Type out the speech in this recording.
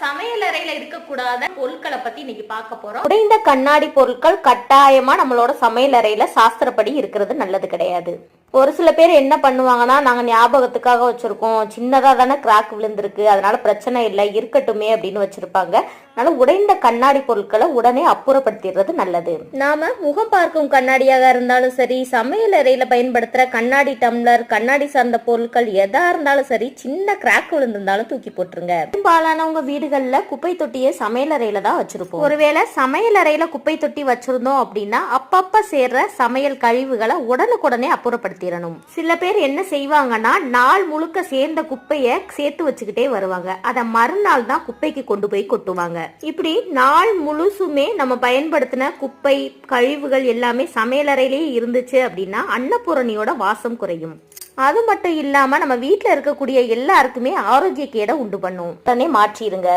சமையலறையில இருக்கக்கூடாத பொருட்களை பத்தி இன்னைக்கு பார்க்க போறோம். உடைந்த கண்ணாடி பொருட்கள் கட்டாயமா நம்மளோட சமையலறையில சாஸ்திரப்படி இருக்கிறது நல்லது கிடையாது. ஒரு சில பேர் என்ன பண்ணுவாங்கன்னா, நாங்க ஞாபகத்துக்காக வச்சிருக்கோம், சின்னதா தானே கிராக் விழுந்திருக்கு, அதனால பிரச்சனை இல்லை இருக்கட்டுமே அப்படின்னு வச்சிருப்பாங்க. அதனால உடைந்த கண்ணாடி பொருட்களை உடனே அப்புறப்படுத்திடுறது நல்லது. நாம முகம் பார்க்கும் கண்ணாடியாக இருந்தாலும் சரி, சமையலறையில பயன்படுத்துற கண்ணாடி டம்ளர், கண்ணாடி சார்ந்த பொருட்கள் எதா இருந்தாலும் சரி, சின்ன கிராக் விழுந்திருந்தாலும் தூக்கி போட்டுருங்க. பெரும்பாலானவங்க வீடுகள்ல குப்பை தொட்டியை சமையலறையில தான் வச்சிருப்போம். ஒருவேளை சமையலறையில குப்பை தொட்டி வச்சிருந்தோம் அப்படின்னா அப்பப்ப சேர்ற சமையல் கழிவுகளை உடனுக்குடனே அப்புறப்படுத்திடணும். சில பேர் என்ன செய்வாங்கன்னா, நாள் முழுக்க சேர்ந்த குப்பையை சேர்த்து வச்சுக்கிட்டே வருவாங்க. அதை மறுநாள் தான் குப்பைக்கு கொண்டு போய் கொட்டுவாங்க. இப்படி நாள் முழுசுமே நம்ம பயன்படுத்தின குப்பை கழிவுகள் எல்லாமே சமையலறையிலேயே இருந்துச்சு அப்படின்னா அன்னபூரணியோட வாசம் குறையும். அது மட்டும் இல்லாம நம்ம வீட்டுல இருக்கக்கூடிய எல்லாருக்குமே ஆரோக்கிய கேடை உண்டு பண்ணும். உடனே மாற்றிடுங்க.